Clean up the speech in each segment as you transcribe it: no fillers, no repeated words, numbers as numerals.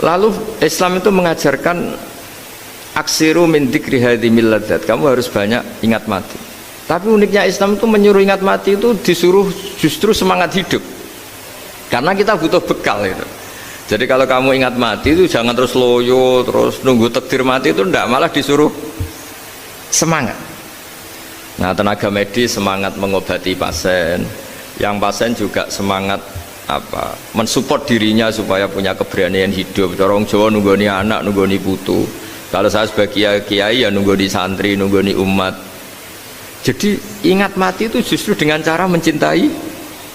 Lalu Islam itu mengajarkan aksiru min dzikri hadhimil ladzat, kamu harus banyak ingat mati. Tapi uniknya Islam itu menyuruh ingat mati itu disuruh justru semangat hidup, karena kita butuh bekal itu. Jadi kalau kamu ingat mati itu jangan terus loyo, terus nunggu takdir mati, itu enggak, malah disuruh semangat. Nah, tenaga medis semangat mengobati pasien, yang pasien juga semangat mensupport dirinya supaya punya keberanian hidup. Orang Jawa nunggoni anak, nunggoni putu. Kalau saya sebagai kiai ya nunggoni santri, nunggoni umat. Jadi ingat mati itu justru dengan cara mencintai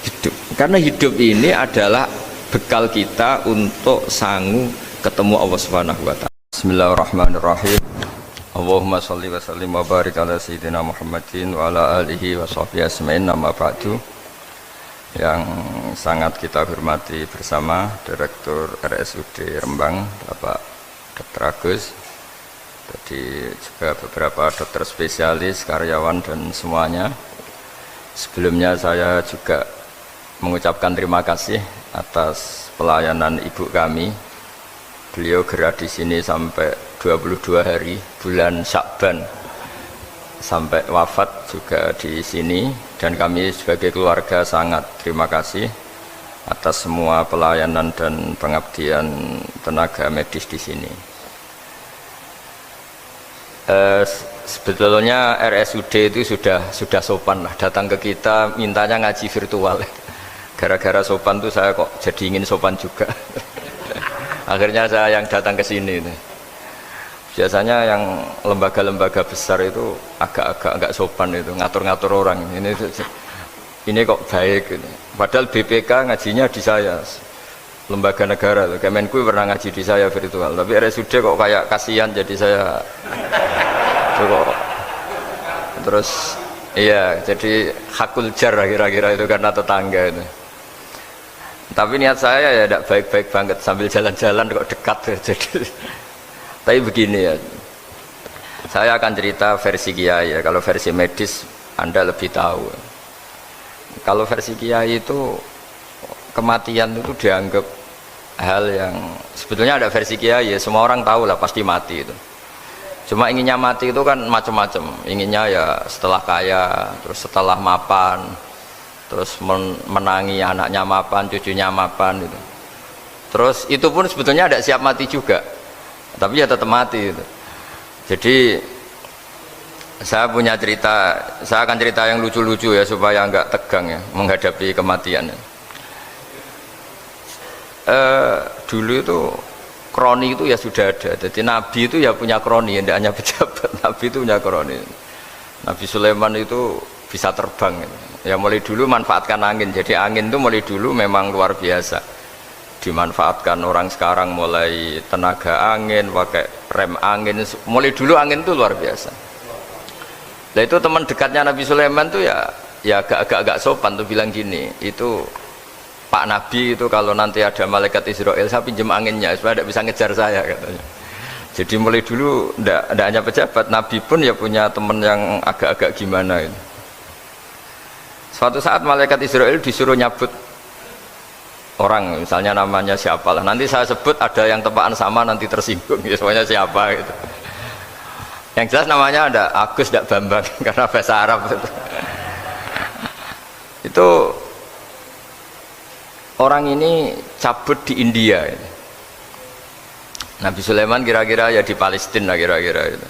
hidup, karena hidup ini adalah bekal kita untuk sanggup ketemu Allah Subhanahu wa taala. Bismillahirrahmanirrahim. Allahumma sholli wa sallim wa barik ala sayyidina Muhammadin wa ala alihi wa sahbihi ajmain. Amma ba'du. Yang sangat kita hormati bersama Direktur RSUD Rembang, Bapak Dr. Agus, tadi juga beberapa dokter spesialis, karyawan dan semuanya. Sebelumnya saya juga mengucapkan terima kasih atas pelayanan ibu kami. Beliau gerak di sini sampai 22 hari bulan Syakban, sampai wafat juga di sini, dan kami sebagai keluarga sangat terima kasih atas semua pelayanan dan pengabdian tenaga medis di sini. Sebetulnya RSUD itu sudah sopan lah, datang ke kita mintanya ngaji virtual. Gara-gara sopan tuh saya kok jadi ingin sopan juga. Akhirnya saya yang datang ke sini. Biasanya yang lembaga-lembaga besar itu agak-agak enggak sopan itu, ngatur-ngatur orang. Ini kok baik gitu. Padahal BPK ngajinya di saya, lembaga negara. Kemenku pernah ngaji di saya virtual, tapi RSUD kok kayak kasihan, jadi saya kok terus iya, jadi hakul jar kira-kira itu karena tetangga itu. Tapi niat saya ya tidak baik-baik banget, sambil jalan-jalan kok dekat jadi. Tapi begini ya, saya akan cerita versi kiai ya. Kalau versi medis Anda lebih tahu. Kalau versi kiai itu kematian itu dianggap hal yang sebetulnya ada versi kiai ya, semua orang tahu lah pasti mati itu. Cuma inginnya mati itu kan macam-macam. Inginnya ya setelah kaya, terus setelah mapan, terus menangi anaknya mapan, cucunya mapan gitu. Terus itu pun sebetulnya ada siap mati juga, tapi ya tetap mati gitu. Jadi saya punya cerita, saya akan cerita yang lucu-lucu ya supaya enggak tegang ya menghadapi kematian. Dulu itu kroni itu ya sudah ada. Jadi Nabi itu ya punya kroni, tidak hanya pejabat. Nabi itu punya kroni. Nabi Sulaiman itu bisa terbang gitu. Ya mulai dulu manfaatkan angin. Jadi angin itu mulai dulu memang luar biasa dimanfaatkan. Orang sekarang mulai tenaga angin, pakai rem angin, mulai dulu angin itu luar biasa. Nah itu teman dekatnya Nabi Sulaiman tuh ya agak sopan tuh bilang gini, itu Pak Nabi itu kalau nanti ada malaikat Israel saya pinjam anginnya supaya tidak bisa ngejar saya katanya. Jadi mulai dulu tidak hanya pejabat, Nabi pun ya punya teman yang agak-agak gimana itu. Suatu saat malaikat Israel disuruh nyabut orang, misalnya namanya siapalah, nanti saya sebut ada yang tepaan sama nanti tersinggung ya, semuanya siapa gitu. Yang jelas namanya ada Agus, tidak Bambang karena bahasa Arab itu orang ini cabut di India gitu. Nabi Sulaiman kira-kira ya di Palestina kira-kira itu.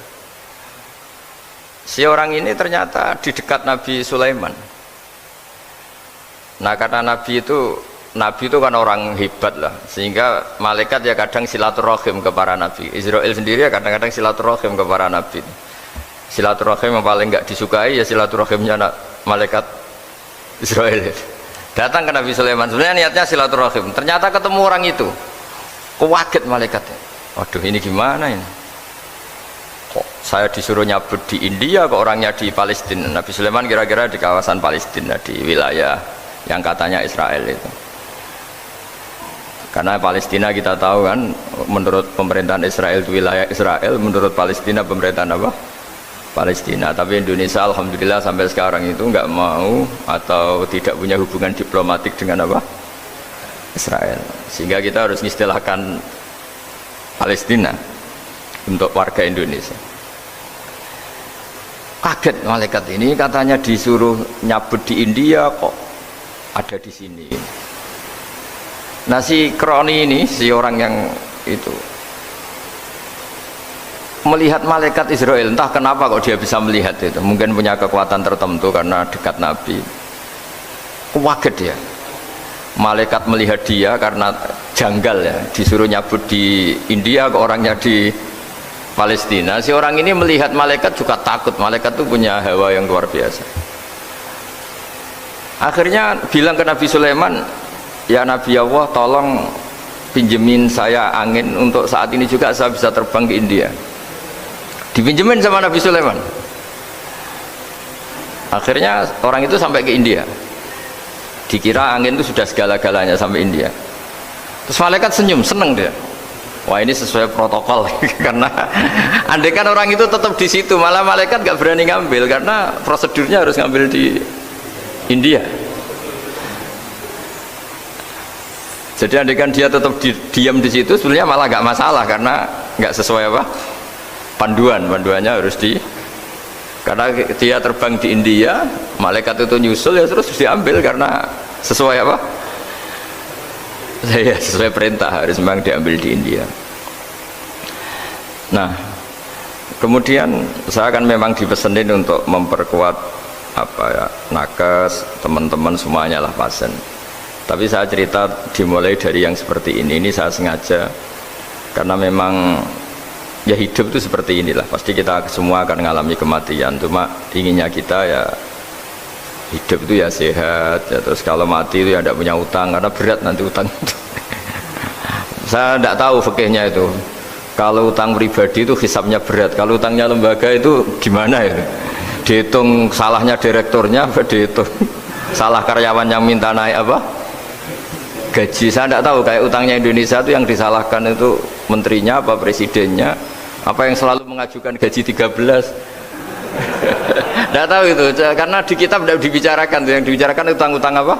Si orang ini ternyata di dekat Nabi Sulaiman. Nah karena Nabi itu kan orang hebat lah, sehingga malaikat ya kadang silaturahim ke para nabi. Israel sendiri ya kadang-kadang silaturahim ke para nabi. Silaturahim yang paling enggak disukai ya silaturahimnya malaikat Israel. Datang ke Nabi Sulaiman, sebenarnya niatnya silaturahim. Ternyata ketemu orang itu, kaget malaikatnya. Waduh ini gimana ini? Kok saya disuruh nyabut di India, kok orangnya di Palestina? Nabi Sulaiman kira-kira di kawasan Palestina, di wilayah yang katanya Israel itu. Karena Palestina kita tahu kan, menurut pemerintahan Israel itu wilayah Israel, menurut Palestina pemerintahan apa? Palestina. Tapi Indonesia alhamdulillah sampai sekarang itu nggak mau atau tidak punya hubungan diplomatik dengan apa? Israel. Sehingga kita harus mengistilahkan Palestina untuk warga Indonesia. Kaget malaikat ini, katanya disuruh nyabut di India kok ada di sini. Nah si Kroni ini, si orang yang itu melihat malaikat Israel, entah kenapa kok dia bisa melihat itu, mungkin punya kekuatan tertentu karena dekat Nabi. Kaget dia, malaikat melihat dia karena janggal ya, disuruh nyabut di India kok orangnya di Palestina. Si orang ini melihat malaikat juga takut, malaikat itu punya hawa yang luar biasa. Akhirnya bilang ke Nabi Sulaiman, ya Nabi Allah, tolong pinjemin saya angin untuk saat ini juga saya bisa terbang ke India. Dipinjemin sama Nabi Sulaiman. Akhirnya orang itu sampai ke India, dikira angin itu sudah segala-galanya sampai India. Terus malaikat senyum, seneng dia. Wah ini sesuai protokol karena andai kan orang itu tetap di situ, malah malaikat gak berani ngambil karena prosedurnya harus ngambil di India. Jadi andai kan dia tetap diam di situ, sebenarnya malah gak masalah karena gak sesuai apa panduannya harus di, karena dia terbang di India, malaikat itu nyusul ya terus diambil karena sesuai apa? Saya sesuai perintah harus memang diambil di India. Nah, kemudian saya kan memang dipesenin untuk memperkuat apa ya, nakes, teman-teman semuanya lah pasien. Tapi saya cerita dimulai dari yang seperti ini saya sengaja karena memang ya hidup itu seperti inilah. Pasti kita semua akan mengalami kematian. Cuma inginnya kita ya hidup itu ya sehat ya, terus kalau mati itu ya tidak punya utang karena berat nanti utang itu. Saya tidak tahu fikihnya itu, kalau utang pribadi itu hisabnya berat, kalau utangnya lembaga itu gimana ya, dihitung salahnya direkturnya apa dihitung salah karyawan yang minta naik apa gaji. Saya tidak tahu, kayak utangnya Indonesia itu yang disalahkan itu menterinya apa presidennya apa yang selalu mengajukan gaji 13. Tidak tahu itu, karena di kitab tidak dibicarakan. Yang dibicarakan utang-utang apa?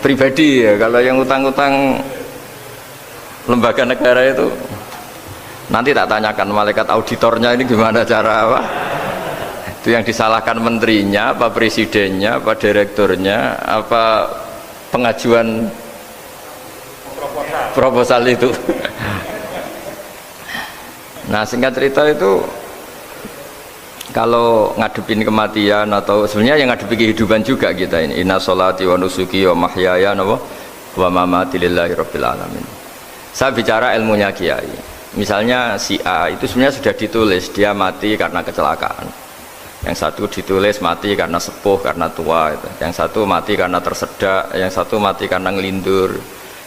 Pribadi ya. Kalau yang utang-utang lembaga negara itu nanti tak tanyakan malaikat auditornya ini gimana cara apa? Itu yang disalahkan menterinya, apa presidennya, apa direkturnya, apa pengajuan proposal itu. Nah singkat cerita itu, kalau ngadepin kematian atau sebenarnya yang ngadepi kehidupan juga kita ini, inna sholati wa nusuki wa mahyaya wa mamati lillahi rabbil alamin. Saya bicara ilmunya kiai, misalnya si A itu sebenarnya sudah ditulis dia mati karena kecelakaan, yang satu ditulis mati karena sepuh, karena tua itu. Yang satu mati karena tersedak, yang satu mati karena ngelindur,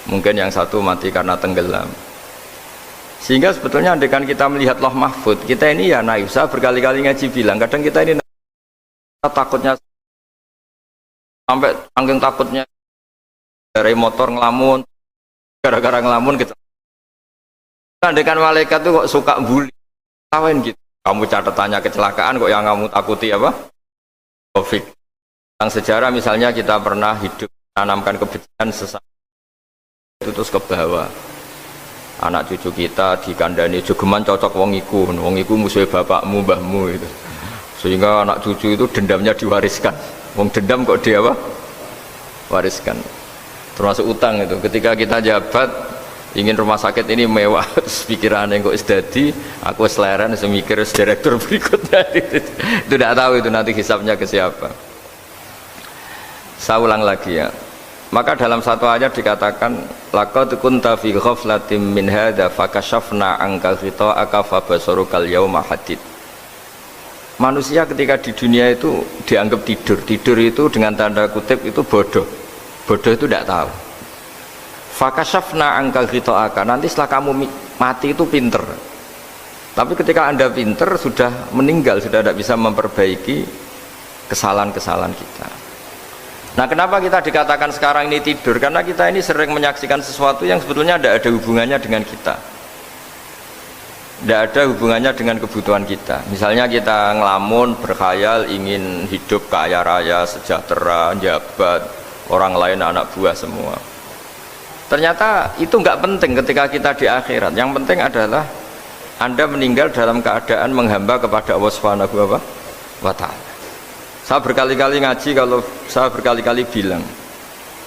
mungkin yang satu mati karena tenggelam. Sehingga sebetulnya andaikan kita melihat Lauh Mahfud, kita ini ya naif. Saya berkali-kali ngaji bilang, kadang kita ini takutnya sampai saking takutnya dari motor ngelamun, gara-gara ngelamun gitu. Andaikan malaikat itu kok suka bully, tawain gitu. Kamu catatannya kecelakaan kok yang kamu takuti apa? Covid. Yang sejarah misalnya kita pernah hidup menanamkan kebencian sesama itu terus ke bawah. Anak cucu kita dikandani jogeman cocok wong iku musuh bapakmu mbahmu itu, sehingga anak cucu itu dendamnya diwariskan. Wong dendam kok dia apa? Wariskan. Termasuk utang itu, ketika kita jabat ingin rumah sakit ini mewah, pikirannya kok isdadi aku seleren semikir direktur berikutnya. Itu tidak tahu itu nanti hisapnya ke siapa. Saya ulang lagi ya. Maka dalam satu ayat dikatakan laqad kunta fi ghaflatin min hadza fakashafna anka ghita'aka fabasarukal yauma hadid. Manusia ketika di dunia itu dianggap tidur itu dengan tanda kutip itu bodoh itu tidak tahu. Fakashafna anka ghita'aka, nanti setelah kamu mati itu pinter, tapi ketika anda pinter sudah meninggal, sudah tidak bisa memperbaiki kesalahan-kesalahan kita. Nah kenapa kita dikatakan sekarang ini tidur? Karena kita ini sering menyaksikan sesuatu yang sebetulnya tidak ada hubungannya dengan kita, tidak ada hubungannya dengan kebutuhan kita. Misalnya kita ngelamun, berkhayal, ingin hidup kaya raya, sejahtera, jabat, orang lain anak buah semua. Ternyata itu nggak penting ketika kita di akhirat. Yang penting adalah Anda meninggal dalam keadaan menghamba kepada Allah Subhanahu wa Ta'ala. Saya berkali-kali ngaji, kalau saya berkali-kali bilang,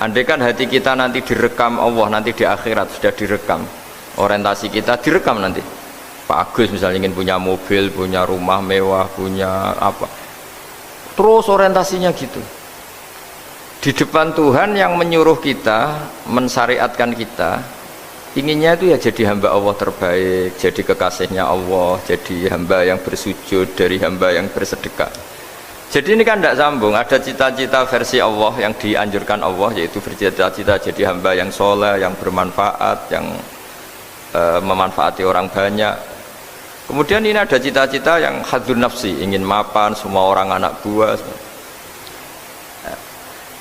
andai kan hati kita nanti direkam Allah, nanti di akhirat sudah direkam, orientasi kita direkam nanti. Pak Agus misalnya ingin punya mobil, punya rumah mewah, punya apa, terus orientasinya gitu. Di depan Tuhan yang menyuruh kita, mensyariatkan kita, inginnya itu ya jadi hamba Allah terbaik, jadi kekasihnya Allah, jadi hamba yang bersujud, dari hamba yang bersedekah. Jadi ini kan tidak sambung. Ada cita-cita versi Allah yang dianjurkan Allah, yaitu bercita-cita jadi hamba yang soleh, yang bermanfaat, yang memanfaati orang banyak. Kemudian ini ada cita-cita yang hadzun nafsi, ingin mapan semua orang anak buah.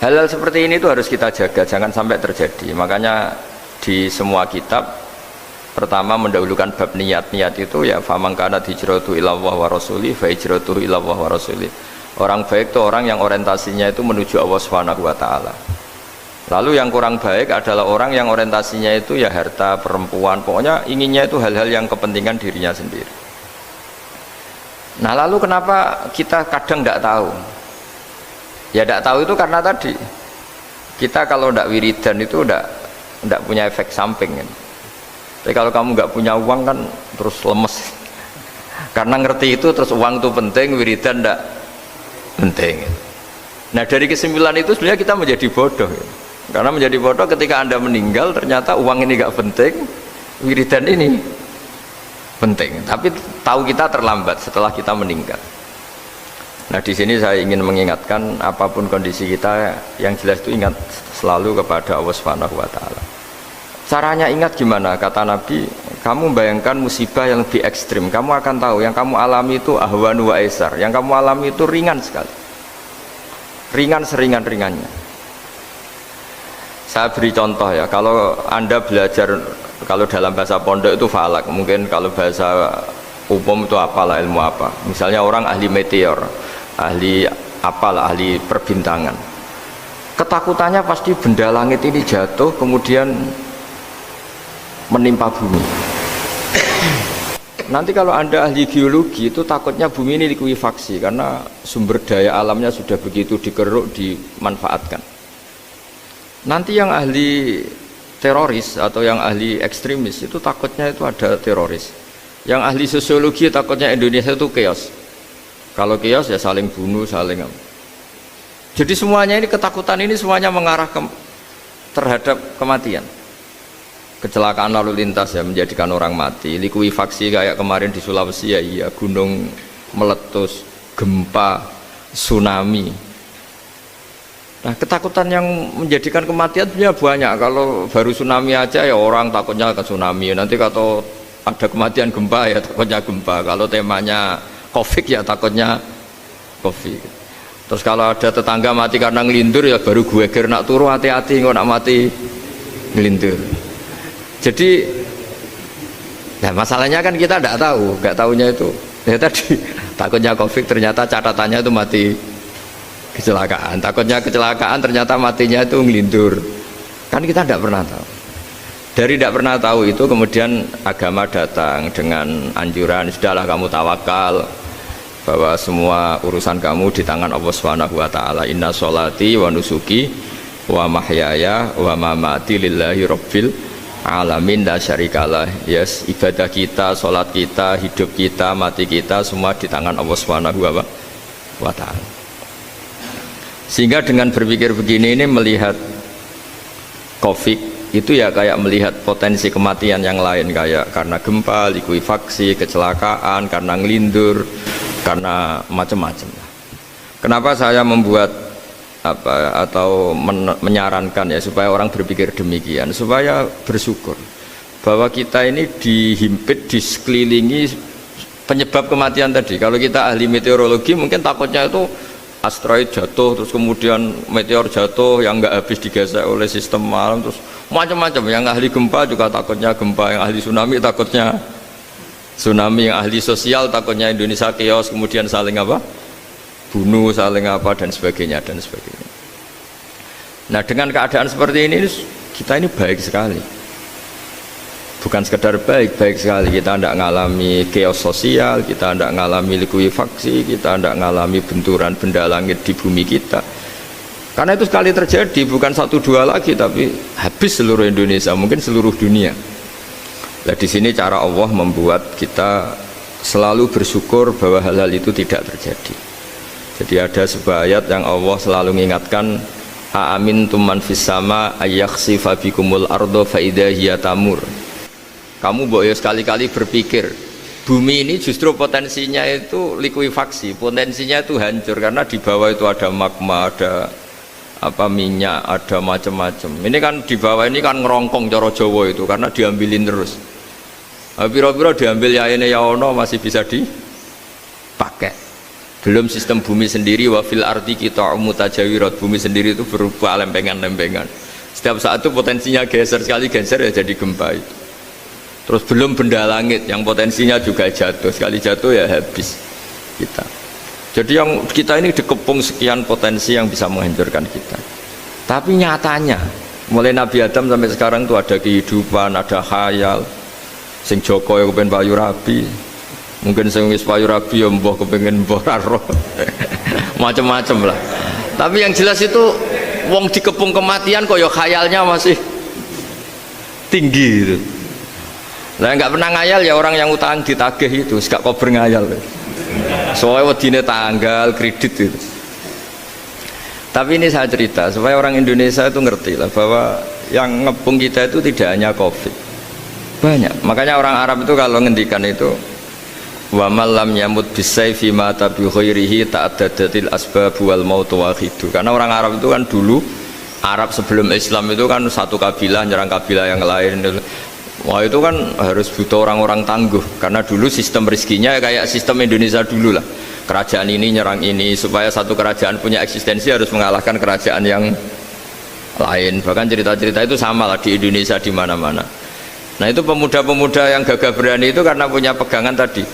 Hal-hal seperti ini itu harus kita jaga, jangan sampai terjadi. Makanya di semua kitab pertama mendahulukan bab niat. Niat itu ya faman kana hijratuhu ila Allah wa rasuli fa hijratuhu ila Allah wa rasuli. Orang baik itu orang yang orientasinya itu menuju Allah Subhanahu wa Ta'ala. Lalu yang kurang baik adalah orang yang orientasinya itu ya harta, perempuan, pokoknya inginnya itu hal-hal yang kepentingan dirinya sendiri. Nah lalu kenapa kita kadang tidak tahu? Ya tidak tahu itu karena tadi kita kalau tidak wiridan itu tidak punya efek samping kan. Tapi kalau kamu nggak punya uang kan terus lemes. Karena ngerti itu terus uang itu penting, wiridan tidak penting. Nah dari kesimpulan itu sebenarnya kita menjadi bodoh. Karena menjadi bodoh ketika Anda meninggal ternyata uang ini nggak penting, wiridan ini penting. Tapi tahu kita terlambat setelah kita meninggal. Nah di sini saya ingin mengingatkan apapun kondisi kita, yang jelas itu ingat selalu kepada Allah Subhanahu wa Ta'ala. Caranya ingat gimana? Kata Nabi, kamu bayangkan musibah yang lebih ekstrim, kamu akan tahu yang kamu alami itu ahwanu wa aisar, yang kamu alami itu ringan sekali, ringan seringan-ringannya. Saya beri contoh ya, kalau Anda belajar, kalau dalam bahasa pondok itu falak, mungkin kalau bahasa umum itu apalah, ilmu apa, misalnya orang ahli meteor, ahli apalah, ahli perbintangan, ketakutannya pasti benda langit ini jatuh kemudian menimpa bumi. Nanti kalau Anda ahli geologi itu takutnya bumi ini likuifaksi karena sumber daya alamnya sudah begitu dikeruk, dimanfaatkan. Nanti yang ahli teroris atau yang ahli ekstremis itu takutnya itu ada teroris. Yang ahli sosiologi takutnya Indonesia itu chaos. Kalau chaos ya saling bunuh, saling apa. Jadi semuanya ini, ketakutan ini semuanya mengarah terhadap kematian. Kecelakaan lalu lintas ya menjadikan orang mati, likuifaksi kayak kemarin di Sulawesi ya iya, gunung meletus, gempa, tsunami. Nah ketakutan yang menjadikan kematian sebenarnya banyak. Kalau baru tsunami aja ya orang takutnya ke tsunami, nanti kalau ada kematian gempa ya takutnya gempa, kalau temanya Covid ya takutnya Covid. Terus kalau ada tetangga mati karena ngelindur ya baru gue ger nak turu hati-hati kok nak mati ngelindur. Jadi nah masalahnya kan kita tidak tahu, nggak tahunya itu ya tadi takutnya Covid ternyata catatannya itu mati kecelakaan, takutnya kecelakaan ternyata matinya itu ngelindur, kan kita tidak pernah tahu. Dari tidak pernah tahu itu kemudian agama datang dengan anjuran, sudahlah kamu tawakal bahwa semua urusan kamu di tangan Allah Subhanahu wa Ta'ala. Inna sholati wa nusuki wa mahyaya wa mamati lillahi rabbil alamin la syarikalah. Yes, ibadah kita, sholat kita, hidup kita, mati kita semua di tangan Allah Subhanahu wa Ta'ala. Sehingga dengan berpikir begini ini melihat Covid itu ya kayak melihat potensi kematian yang lain, kayak karena gempa, likuifaksi, kecelakaan, karena ngelindur, karena macam-macam. Kenapa saya membuat apa atau menyarankan ya supaya orang berpikir demikian, supaya bersyukur bahwa kita ini dihimpit, disekelilingi penyebab kematian tadi. Kalau kita ahli meteorologi mungkin takutnya itu asteroid jatuh, terus kemudian meteor jatuh yang nggak habis digesek oleh sistem alam, terus macam-macam. Yang ahli gempa juga takutnya gempa, yang ahli tsunami takutnya tsunami, yang ahli sosial takutnya Indonesia chaos, kemudian saling apa? Bunuh, saling apa dan sebagainya dan sebagainya. Nah dengan keadaan seperti ini kita ini baik sekali. Bukan sekedar baik, baik sekali. Kita tidak mengalami chaos sosial, kita tidak mengalami likuifaksi, kita tidak mengalami benturan benda langit di bumi kita. Karena itu sekali terjadi, bukan 1-2 lagi, tapi habis seluruh Indonesia, mungkin seluruh dunia. Nah, di sini cara Allah membuat kita selalu bersyukur bahwa hal-hal itu tidak terjadi. Jadi ada sebuah ayat yang Allah selalu mengingatkan, A'amintum man fis sama ayyakhsifa bikumul ardo fa idza hiya tamur. Kamu boleh sekali-kali berpikir bumi ini justru potensinya itu likuifaksi, potensinya itu hancur karena di bawah itu ada magma, ada minyak, ada macam-macam. Ini kan di bawah ini kan ngerongkong cara Jawa itu karena diambilin terus. Piro-piro diambil ya ini ya ono masih bisa dipakai. Belum sistem bumi sendiri, wafil arti kita mutajawirat, bumi sendiri itu berupa lempengan-lempengan. Setiap saat itu potensinya geser, sekali geser ya jadi gempa itu. Terus belum benda langit yang potensinya juga jatuh, sekali jatuh ya habis kita. Jadi yang kita ini dikepung sekian potensi yang bisa menghancurkan kita. Tapi nyatanya mulai Nabi Adam sampai sekarang itu ada kehidupan, ada khayal. Sing Joko ya kepengen payu rabi, mungkin sing wis payu rabi ya mbah kepengen mbah raro. Macam-macam lah. Tapi yang jelas itu wong dikepung kematian kok ya khayalnya masih tinggi gitu. Lah nggak pernah ngayal ya orang yang utang ditagih itu, gak kober ngayal. Soalnya wedine tanggal kredit itu. Tapi ini saya cerita supaya orang Indonesia itu ngerti lah bahwa yang ngepung kita itu tidak hanya Covid, banyak. Makanya orang Arab itu kalau ngendikan itu, wa malam yamut bisayfi mata bi khairihi ta'addadatil asbab wal maut wahidu. Karena orang Arab itu kan dulu Arab sebelum Islam itu kan satu kabilah nyerang kabilah yang lain. Wah itu kan harus butuh orang-orang tangguh karena dulu sistem rezekinya kayak sistem Indonesia dulu lah. Kerajaan ini nyerang ini supaya satu kerajaan punya eksistensi harus mengalahkan kerajaan yang lain. Bahkan cerita-cerita itu sama lah di Indonesia di mana-mana. Nah itu pemuda-pemuda yang gagah berani itu karena punya pegangan tadi.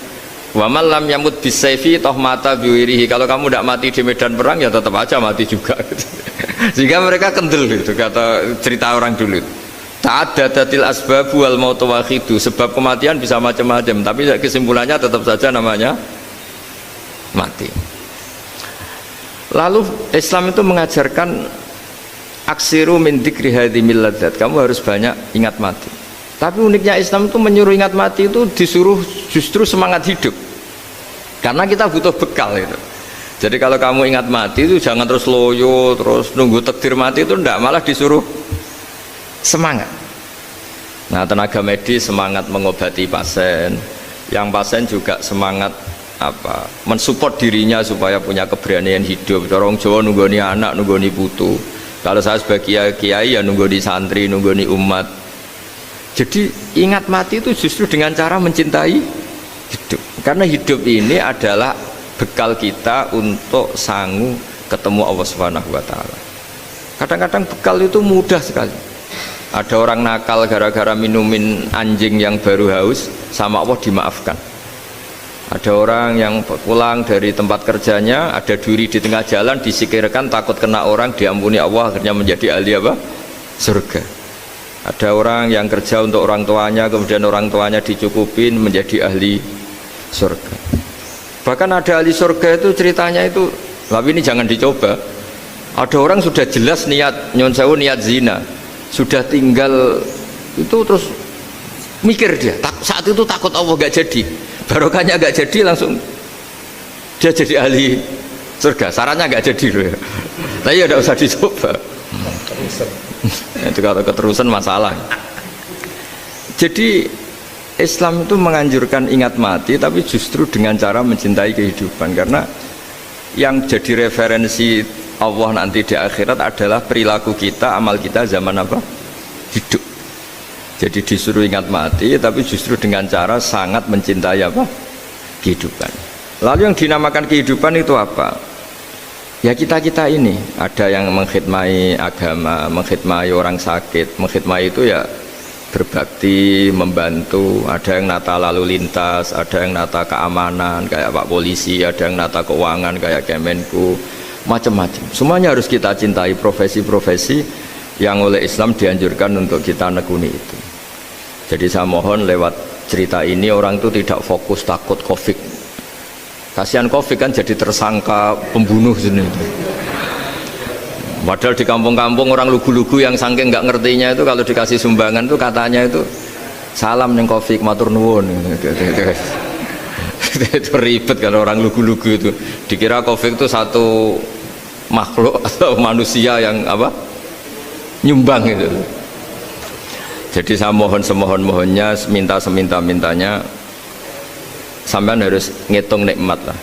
Wa man lam yamut bisayfi toh mata biwirihi. Kalau kamu tidak mati di medan perang ya tetap aja mati juga. Sehingga mereka kendel gitu kata cerita orang dulu. Ta'addadatil asbab wal maut wahidu. Sebab kematian bisa macam-macam, tapi kesimpulannya tetap saja namanya mati. Lalu Islam itu mengajarkan aksiru min dzikri hadhimil ladzat. Kamu harus banyak ingat mati. Tapi uniknya Islam itu menyuruh ingat mati itu disuruh justru semangat hidup. Karena kita butuh bekal itu. Jadi kalau kamu ingat mati itu jangan terus loyo, terus nunggu takdir mati itu enggak, malah disuruh semangat. Nah tenaga medis semangat mengobati pasien, yang pasien juga semangat mensupport dirinya supaya punya keberanian hidup. Orang Jawa nunggoni anak, nunggoni putu. Kalau saya sebagai kiai ya nunggoni santri, nunggoni umat. Jadi ingat mati itu justru dengan cara mencintai hidup. Karena hidup ini adalah bekal kita untuk sanggup ketemu Allah Subhanahu wa taala. Kadang-kadang bekal itu mudah sekali. Ada orang nakal gara-gara minumin anjing yang baru haus, sama Allah dimaafkan. Ada orang yang pulang dari tempat kerjanya, ada duri di tengah jalan, disikirkan takut kena orang, diampuni Allah, akhirnya menjadi ahli apa? Surga. Ada orang yang kerja untuk orang tuanya, kemudian orang tuanya dicukupin menjadi ahli surga. Bahkan ada ahli surga itu ceritanya itu, tapi ini jangan dicoba. Ada orang sudah jelas niat nyon sewu, niat zina, sudah tinggal itu terus mikir dia saat itu takut Allah gak jadi, barokahnya gak jadi, langsung dia jadi ahli surga. Sarannya gak jadi loh ya. Tapi ya udah usah dicoba. Itu kalau keterusan masalah. Jadi Islam itu menganjurkan ingat mati, tapi justru dengan cara mencintai kehidupan. Karena yang jadi referensi Allah nanti di akhirat adalah perilaku kita, amal kita zaman apa? Hidup. Jadi disuruh ingat mati, tapi justru dengan cara sangat mencintai apa? Kehidupan. Lalu yang dinamakan kehidupan itu apa? Ya kita-kita ini. Ada yang mengkhidmati agama, mengkhidmati orang sakit, mengkhidmati itu ya berbakti, membantu. Ada yang nata lalu lintas, ada yang nata keamanan kayak Pak Polisi, ada yang nata keuangan kayak Kemenku, macam-macam. Semuanya harus kita cintai, profesi-profesi yang oleh Islam dianjurkan untuk kita nekuni itu. Jadi saya mohon lewat cerita ini orang itu tidak fokus takut Covid. Kasihan Covid kan jadi tersangka pembunuh sini. Padahal di kampung-kampung orang lugu-lugu yang saking nggak ngertinya itu kalau dikasih sumbangan itu katanya itu salam neng Covid matur nuwun. Itu ribet kalau orang lugu-lugu itu dikira Covid itu satu makhluk atau manusia yang apa nyumbang itu. Jadi saya mohon semohon-mohonnya, minta seminta-mintanya, sampean harus ngitung nikmat lah.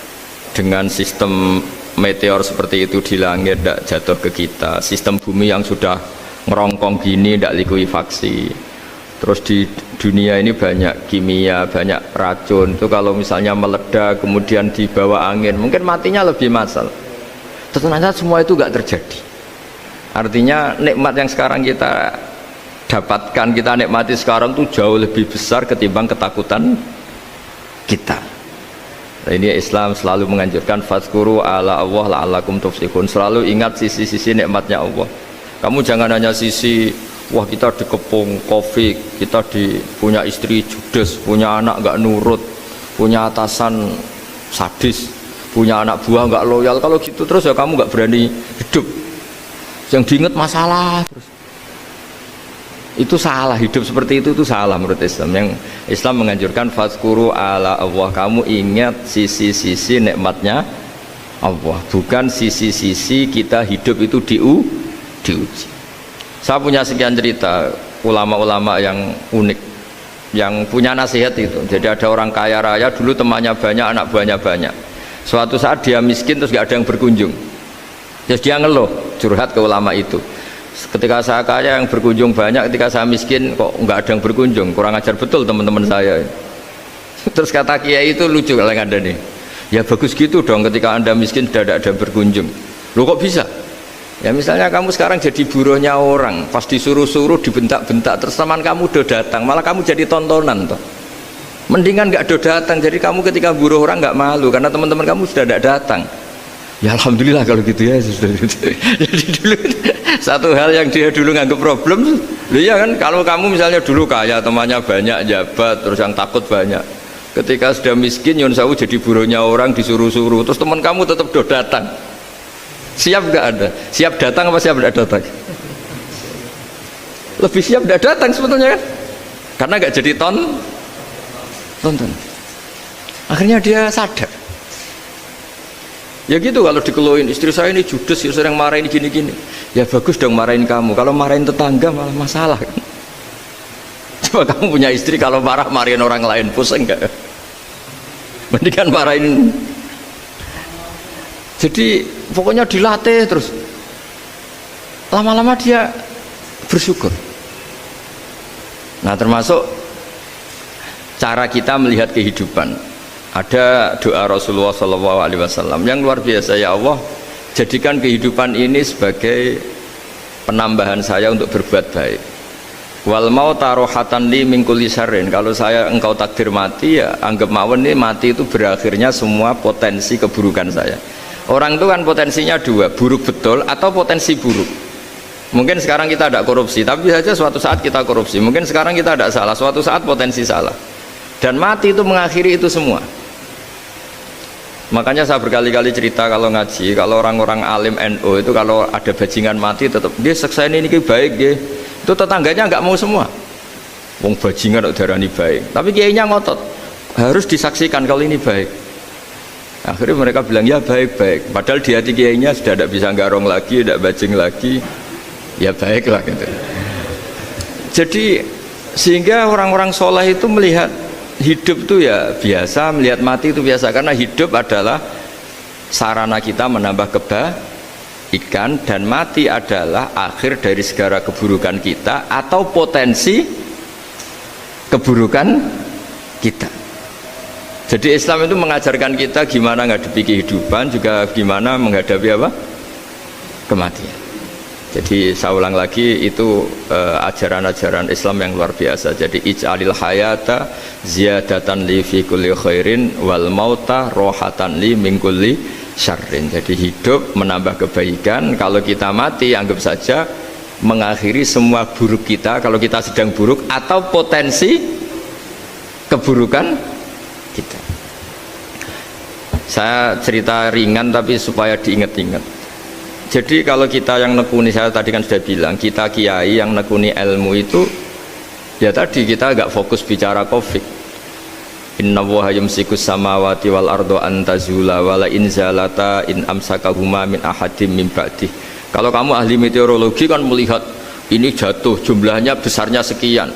Dengan sistem meteor seperti itu di langit tidak jatuh ke kita, sistem bumi yang sudah ngerongkong gini tidak likuifaksi, terus di dunia ini banyak kimia, banyak racun, itu kalau misalnya meledak kemudian dibawa angin mungkin matinya lebih massal. Ternyata semua itu nggak terjadi. Artinya nikmat yang sekarang kita dapatkan, kita nikmati sekarang itu jauh lebih besar ketimbang ketakutan kita. Nah, ini Islam selalu menganjurkan fadzkuru ala Allah la'allakum tuflihun. Selalu ingat sisi-sisi nikmatnya Allah. Kamu jangan hanya sisi wah kita dikepung Covid, kita punya istri judes, punya anak nggak nurut, punya atasan sadis, punya anak buah nggak loyal. Kalau gitu terus ya kamu nggak berani hidup. Yang diingat masalah terus. Itu salah, hidup seperti itu salah menurut Islam. Yang Islam menganjurkan fadzkuru ala Allah, kamu ingat sisi-sisi nikmatnya Allah, bukan sisi-sisi kita hidup itu diuji. Saya punya sekian cerita ulama-ulama yang unik, yang punya nasihat itu. Jadi ada orang kaya raya dulu temannya banyak, anak buahnya banyak. Suatu saat dia miskin terus gak ada yang berkunjung. Terus dia ngeluh, curhat ke ulama itu. Ketika saya kaya yang berkunjung banyak, ketika saya miskin kok nggak ada yang berkunjung, kurang ajar betul teman-teman saya. Terus kata kiai itu lucu kalau yang ada nih, ya bagus gitu dong ketika anda miskin sudah ada yang berkunjung. Loh kok bisa? Ya misalnya kamu sekarang jadi buruhnya orang, pas disuruh-suruh dibentak-bentak, terus teman kamu udah datang, malah kamu jadi tontonan toh. Mendingan nggak udah datang, jadi kamu ketika buruh orang nggak malu karena teman-teman kamu sudah tidak datang. Ya alhamdulillah kalau gitu ya. Jadi dulu satu hal yang dia dulu nganggap problem, loh ya kan, kalau kamu misalnya dulu kaya, temannya banyak, jabat, terus yang takut banyak, ketika sudah miskin yon sawu jadi buruhnya orang disuruh-suruh, terus teman kamu tetap do datang, siap nggak ada? Siap datang apa siap tidak datang? Lebih siap tidak datang sebetulnya kan, karena nggak jadi tonton. Akhirnya dia sadar. Ya gitu, kalau dikeluhin istri saya ini judes, ya sering marahin gini-gini. Ya bagus dong marahin kamu, kalau marahin tetangga malah masalah kan. Coba kamu punya istri kalau marahin orang lain, pusing enggak? Mendingan marahin. Jadi pokoknya dilatih terus. Lama-lama dia bersyukur. Nah termasuk cara kita melihat kehidupan. Ada doa Rasulullah SAW yang luar biasa, ya Allah jadikan kehidupan ini sebagai penambahan saya untuk berbuat baik. Wal mauta rohatan li min kulli syarrin, kalau saya engkau takdir mati ya anggap mawon ini mati itu berakhirnya semua potensi keburukan saya. Orang itu kan potensinya dua, buruk betul atau potensi buruk. Mungkin sekarang kita tidak korupsi, tapi saja suatu saat kita korupsi. Mungkin sekarang kita tidak salah, suatu saat potensi salah. Dan mati itu mengakhiri itu semua. Makanya saya berkali-kali cerita kalau ngaji, kalau orang-orang alim NU itu kalau ada bajingan mati tetap dia seksa ini baik dia. Itu tetangganya nggak mau semua. Wong bajingan kok darani baik. Tapi kiainya ngotot harus disaksikan kalau ini baik. Akhirnya mereka bilang ya baik-baik. Padahal di hati kiainya sudah tidak bisa garong lagi, tidak bajing lagi. Ya baiklah gitu. Jadi sehingga orang-orang soleh itu melihat hidup itu ya biasa, melihat mati itu biasa, karena hidup adalah sarana kita menambah kebaikan dan mati adalah akhir dari segala keburukan kita atau potensi keburukan kita. Jadi Islam itu mengajarkan kita gimana menghadapi kehidupan, juga gimana menghadapi apa? Kematian. Jadi saya ulang lagi, itu ajaran-ajaran Islam yang luar biasa. Jadi ij'alil hayata ziyadatan li fi kulli khairin wal mauta rohatan li min kulli syarrin. Jadi hidup menambah kebaikan, kalau kita mati anggap saja mengakhiri semua buruk kita kalau kita sedang buruk atau potensi keburukan kita. Saya cerita ringan tapi supaya diingat-ingat. Jadi kalau kita yang nekuni, saya tadi kan sudah bilang, kita kiai yang nekuni ilmu itu ya tadi kita agak fokus bicara COVID. Inna Allaha yumsikus samawati wal ardo an tazula wala in zalata in amsakahuma min ahadim min ba'dih. Kalau kamu ahli meteorologi kan melihat ini jatuh jumlahnya besarnya sekian.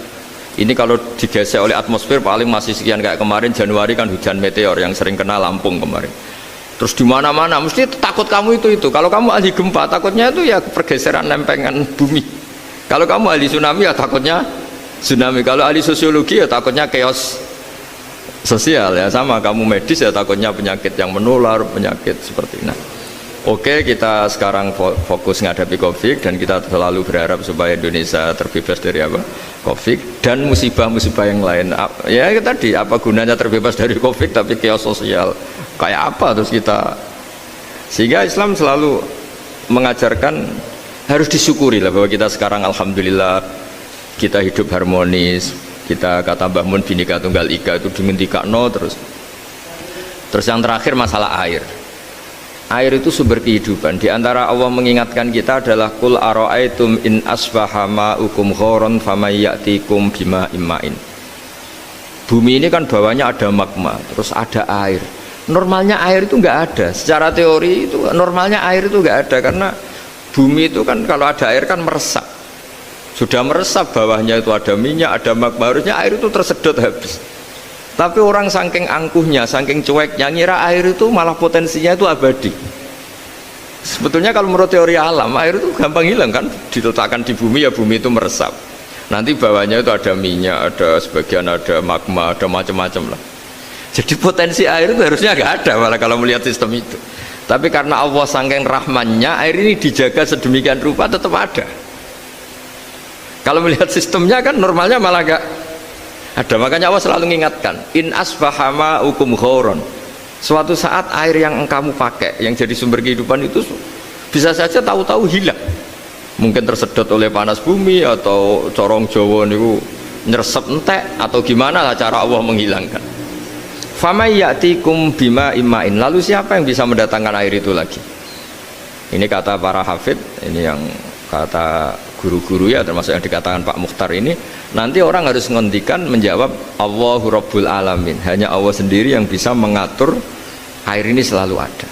Ini kalau digesek oleh atmosfer paling masih sekian, kayak kemarin Januari kan hujan meteor yang sering kena Lampung kemarin. Terus di mana-mana mesti takut kamu itu. Kalau kamu ahli gempa takutnya itu ya pergeseran lempengan bumi. Kalau kamu ahli tsunami ya takutnya tsunami. Kalau ahli sosiologi ya takutnya chaos sosial, ya sama. Kamu medis ya takutnya penyakit yang menular, penyakit seperti ini. Oke, kita sekarang fokus menghadapi COVID dan kita selalu berharap supaya Indonesia terbebas dari COVID dan musibah-musibah yang lain. Ya tadi, apa gunanya terbebas dari COVID tapi chaos sosial kayak apa terus kita. Sehingga Islam selalu mengajarkan harus disyukuri lah bahwa kita sekarang alhamdulillah kita hidup harmonis. Kita kata Mbah Mun Bhinneka Tunggal Ika itu dimentikakno terus yang terakhir masalah air. Air itu sumber kehidupan. Di antara Allah mengingatkan kita adalah kul ara'aitum in asbaha ma'ukum ghoron famay ya'tikum bima imma'in. Bumi ini kan bawahnya ada magma, terus ada air. Normalnya air itu nggak ada. Secara teori itu normalnya air itu nggak ada karena bumi itu kan kalau ada air kan meresap. Sudah meresap, bawahnya itu ada minyak, ada magma, harusnya air itu tersedot habis. Tapi orang saking angkuhnya, saking cueknya, ngira air itu malah potensinya itu abadi. Sebetulnya kalau menurut teori alam, air itu gampang hilang kan, diletakkan di bumi ya bumi itu meresap. Nanti bawahnya itu ada minyak, ada sebagian ada magma, ada macam-macam lah. Jadi potensi air itu harusnya nggak ada malah kalau melihat sistem itu. Tapi karena Allah saking rahmannya, air ini dijaga sedemikian rupa tetap ada. Kalau melihat sistemnya kan normalnya malah gak ada. Makanya Allah selalu mengingatkan in asbaha ma'ukum ghoron. Suatu saat air yang kamu pakai yang jadi sumber kehidupan itu bisa saja tahu-tahu hilang. Mungkin tersedot oleh panas bumi atau corong Jawa niku nyeresep entek atau gimana lah cara Allah menghilangkan. Famay ya'tikum bima imma'in. Lalu siapa yang bisa mendatangkan air itu lagi? Ini kata para hafid, ini yang kata guru-guru ya, termasuk yang dikatakan Pak Mukhtar ini, nanti orang harus ngendikan menjawab Allahu Rabbul Alamin, hanya Allah sendiri yang bisa mengatur air ini selalu ada.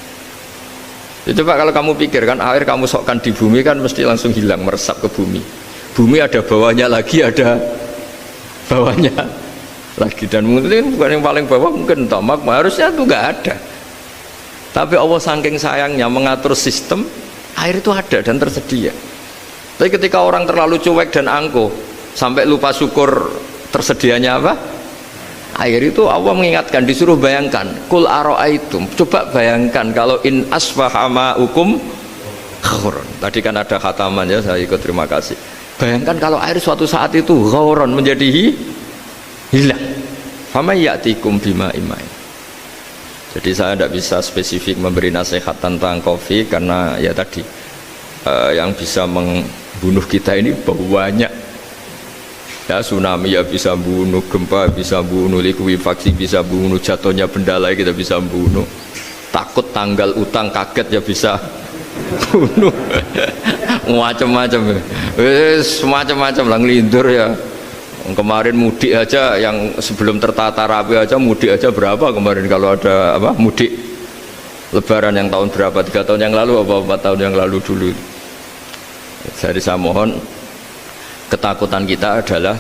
Itu Pak, kalau kamu pikir kan air kamu sokkan di bumi kan mesti langsung hilang, meresap ke bumi. Bumi ada bawahnya lagi, ada bawahnya lagi, dan mungkin bukan yang paling bawah mungkin magma, harusnya itu nggak ada. Tapi Allah saking sayangnya mengatur sistem, air itu ada dan tersedia. Tapi ketika orang terlalu cuek dan angkuh sampai lupa syukur tersedianya apa? Air itu Allah mengingatkan, disuruh bayangkan, kul ara'aitum, coba bayangkan kalau in asbaha ma'ukum ghoron. Tadi kan ada khataman ya, saya ikut, terima kasih. Bayangkan kalau air suatu saat itu ghoron menjadi hilang. Famay ya'tikum bima imma'in. Jadi saya tidak bisa spesifik memberi nasihat tentang COVID karena ya tadi yang bisa membunuh kita ini banyak ya, tsunami ya bisa bunuh, gempa bisa bunuh, likuifaksi bisa bunuh, jatuhnya benda lain kita bisa bunuh, takut tanggal utang kaget ya bisa bunuh macam-macam, semacam-macam lah, ngelindur ya. Kemarin mudik aja, yang sebelum tertata rapi aja mudik aja berapa kemarin, kalau ada apa mudik lebaran yang tahun berapa, 3 tahun yang lalu apa 4 tahun yang lalu dulu. Jadi saya mohon, ketakutan kita adalah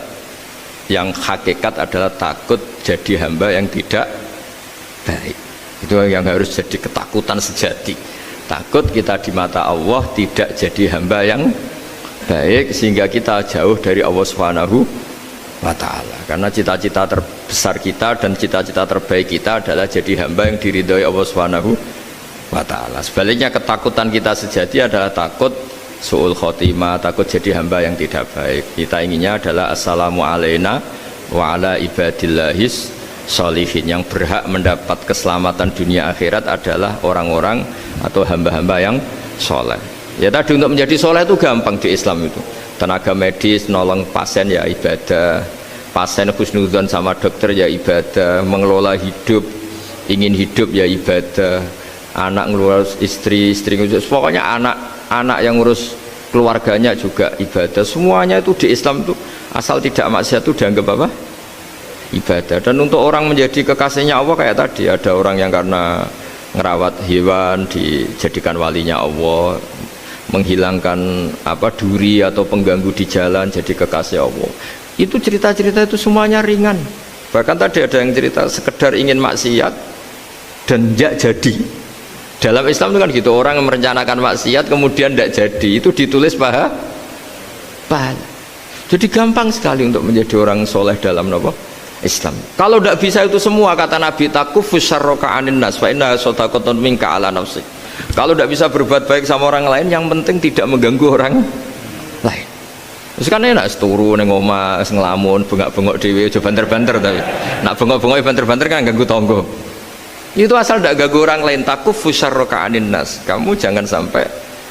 yang hakikat adalah takut jadi hamba yang tidak baik. Itu yang harus jadi ketakutan sejati. Takut kita di mata Allah tidak jadi hamba yang baik sehingga kita jauh dari Allah Subhanahu wa ta'ala. Karena cita-cita terbesar kita dan cita-cita terbaik kita adalah jadi hamba yang diridhoi Allah Subhanahu wa ta'ala. Sebaliknya ketakutan kita sejati adalah takut su'ul khotimah, takut jadi hamba yang tidak baik. Kita inginnya adalah assalamu alaina wa ala ibadillahis sholihin. Yang berhak mendapat keselamatan dunia akhirat adalah orang-orang atau hamba-hamba yang soleh. Ya tadi untuk menjadi soleh itu gampang di Islam itu. Tenaga medis nolong pasien ya ibadah, pasien husnudzon sama dokter ya ibadah, mengelola hidup, ingin hidup ya ibadah, anak ngurus istri, istri ngurus, pokoknya anak yang ngurus keluarganya juga ibadah. Semuanya itu di Islam itu asal tidak maksiat itu dianggap apa? Ibadah. Dan untuk orang menjadi kekasihnya Allah kayak tadi, ada orang yang karena ngerawat hewan dijadikan walinya Allah, menghilangkan apa duri atau pengganggu di jalan jadi kekasih Allah. Itu cerita-cerita itu semuanya ringan. Bahkan tadi ada yang cerita sekedar ingin maksiat dan tidak jadi. Dalam Islam itu kan gitu, orang yang merencanakan maksiat kemudian tidak jadi, itu ditulis pahala. Jadi gampang sekali untuk menjadi orang soleh dalam apa? Islam. Kalau tidak bisa itu semua, kata Nabi, takufus syarroka anin nas fa inna sadaqatun minka ala nafsik. Kalau tidak bisa berbuat baik sama orang lain, yang penting tidak mengganggu orang lain. Terus kan enak turu ning omah ngelamun bengak-bengok dhewe aja banter-banter, tapi nak bengok-bengok banter-banter kan ganggu tonggo. Itu asal tidak ganggu orang lain. Takufus syarroka anin nas. Kamu jangan sampai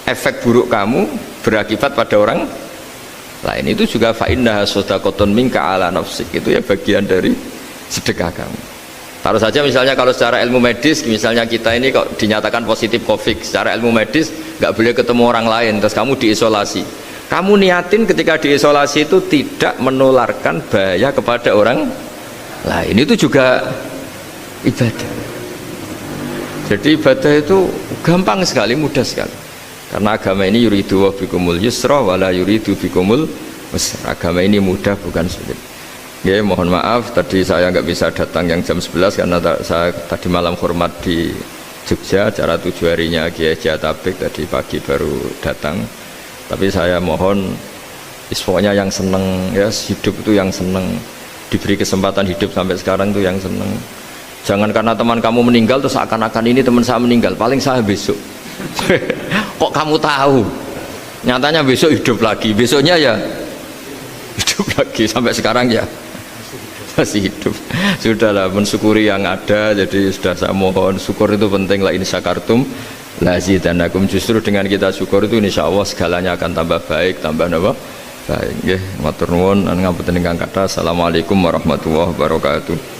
efek buruk kamu berakibat pada orang lain. Itu juga fa inna sadaqatun minka ala nafsik. Itu ya bagian dari sedekah kamu. Taruh saja misalnya kalau secara ilmu medis, misalnya kita ini kok dinyatakan positif COVID, secara ilmu medis nggak boleh ketemu orang lain, terus kamu diisolasi. Kamu niatin ketika diisolasi itu tidak menularkan bahaya kepada orang lain. Itu juga ibadah. Jadi ibadah itu gampang sekali, mudah sekali. Karena agama ini yuridu wa bikumul yusra wala yuridu bikumul usra. Agama ini mudah bukan sulit. Ya, mohon maaf tadi saya nggak bisa datang yang jam 11 karena saya tadi malam hormat di Jogja, acara 7 harinya Kiai Jatabek, tadi pagi baru datang. Tapi saya mohon pokoknya yang seneng ya, hidup itu yang seneng, diberi kesempatan hidup sampai sekarang itu yang seneng. Jangan karena teman kamu meninggal terus akan-akan ini teman saya meninggal, paling saya besok. Kok kamu tahu? Nyatanya besok hidup lagi, besoknya ya hidup lagi, sampai sekarang ya masih hidup. Sudahlah, mensyukuri yang ada. Jadi sudah saya mohon, syukur itu penting. La in syakartum lazidanakum. Justru dengan kita syukur itu insya Allah segalanya akan tambah baik, tambah apa? Baik. Nggih, matur nuwun, ngapunten ingkang kathah. Assalamualaikum warahmatullahi wabarakatuh.